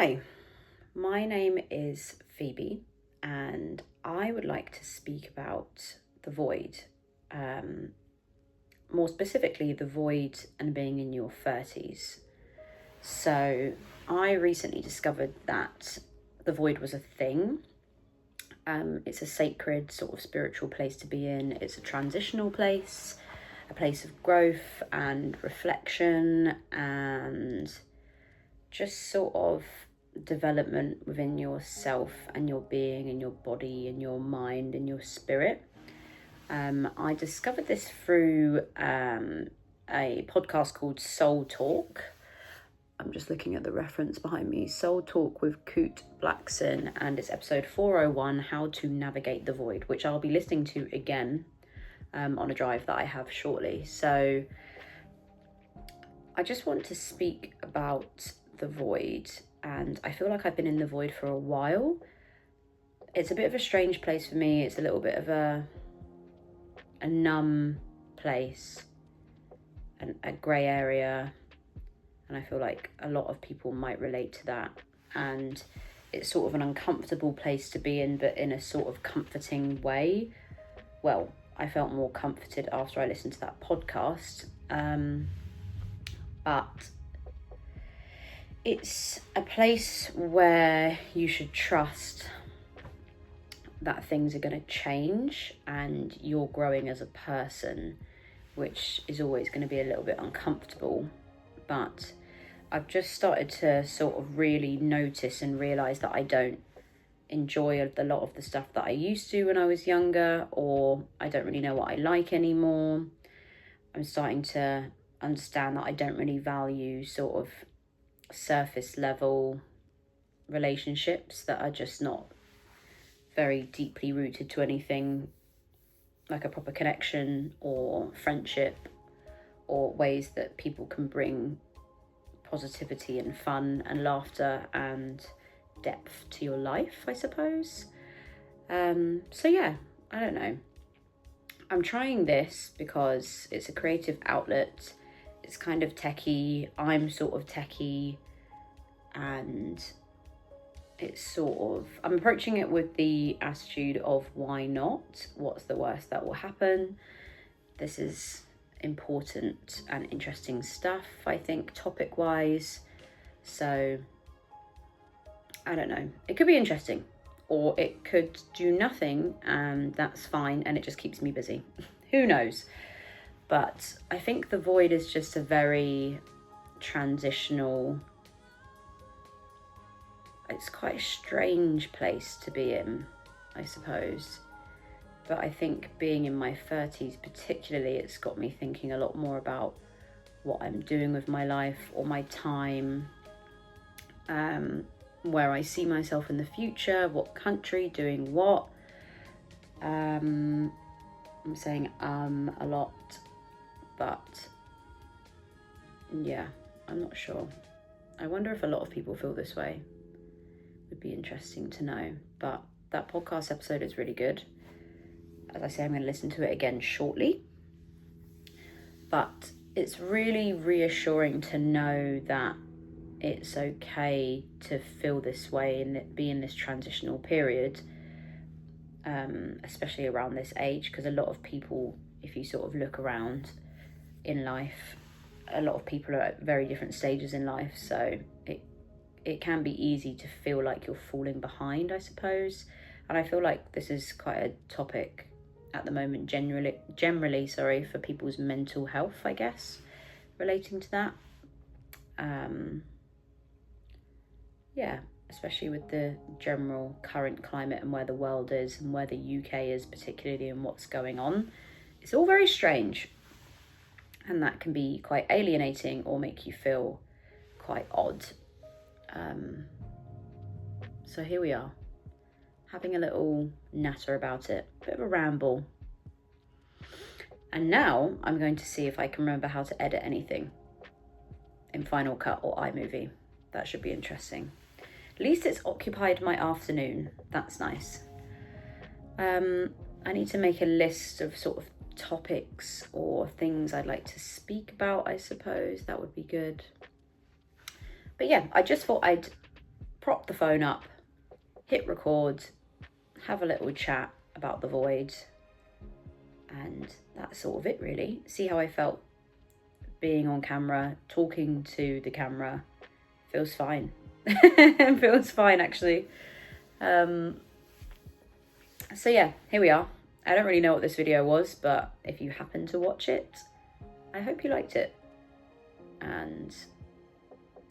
Hi, my name is Phoebe, and I would like to speak about the void. More specifically, the void and being in your 30s. So, I recently discovered that the void was a thing. It's a sacred, sort of spiritual place to be in. It's a transitional place, a place of growth and reflection, and just sort of development within yourself and your being and your body and your mind and your spirit. I discovered this through a podcast called Soul Talk. I'm just looking at the reference behind me. Soul Talk with Kute, Blackson, and it's episode 401, How to Navigate the Void, which I'll be listening to again on a drive that I have shortly. So I just want to speak about the void, and I feel like I've been in the void for a while. It's a bit of a strange place for me. It's a little bit of a numb place and a grey area, and I feel like a lot of people might relate to that. And it's sort of an uncomfortable place to be in, but in a sort of comforting way. Well, I felt more comforted after I listened to that podcast, but it's a place where you should trust that things are going to change and you're growing as a person, which is always going to be a little bit uncomfortable. But I've just started to sort of really notice and realise that I don't enjoy a lot of the stuff that I used to when I was younger, or I don't really know what I like anymore. I'm starting to understand that I don't really value sort of surface level relationships that are just not very deeply rooted to anything like a proper connection or friendship, or ways that people can bring positivity and fun and laughter and depth to your life, I suppose. So yeah, I don't know. I'm trying this because it's a creative outlet. It's kind of techie. I'm sort of techie, and it's sort of, I'm approaching it with the attitude of why not? What's the worst that will happen? This is important and interesting stuff, I think, topic wise. So I don't know. It could be interesting, or it could do nothing, and that's fine, and it just keeps me busy. Who knows? But I think the void is just a very transitional, it's quite a strange place to be in, I suppose. But I think being in my 30s particularly, it's got me thinking a lot more about what I'm doing with my life or my time, where I see myself in the future, what country, doing what. I'm saying a lot, but yeah, I'm not sure. I wonder if a lot of people feel this way. Would be interesting to know. But that podcast episode is really good. As I say, I'm going to listen to it again shortly. But it's really reassuring to know that it's okay to feel this way and be in this transitional period, especially around this age, because a lot of people, if you sort of look around in life, a lot of people are at very different stages in life, so it can be easy to feel like you're falling behind, I suppose. And I feel like this is quite a topic at the moment, generally, for people's mental health, I guess, relating to that. Yeah, especially with the general current climate and where the world is and where the UK is particularly and what's going on. It's all very strange, and that can be quite alienating or make you feel quite odd. So here we are, having a little natter about it, a bit of a ramble. And now I'm going to see if I can remember how to edit anything in Final Cut or iMovie. That should be interesting. At least it's occupied my afternoon. That's nice. I need to make a list of sort of topics or things I'd like to speak about, I suppose. That would be good. But yeah, I just thought I'd prop the phone up, hit record, have a little chat about the void, and that's sort of it really. See how I felt being on camera, talking to the camera. Feels fine. Feels fine actually. So yeah, here we are. I don't really know what this video was, but if you happen to watch it, I hope you liked it. And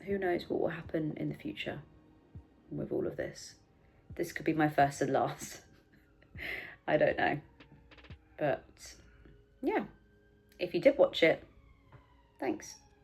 who knows what will happen in the future with all of this. This could be my first and last. I don't know. But yeah, if you did watch it, thanks.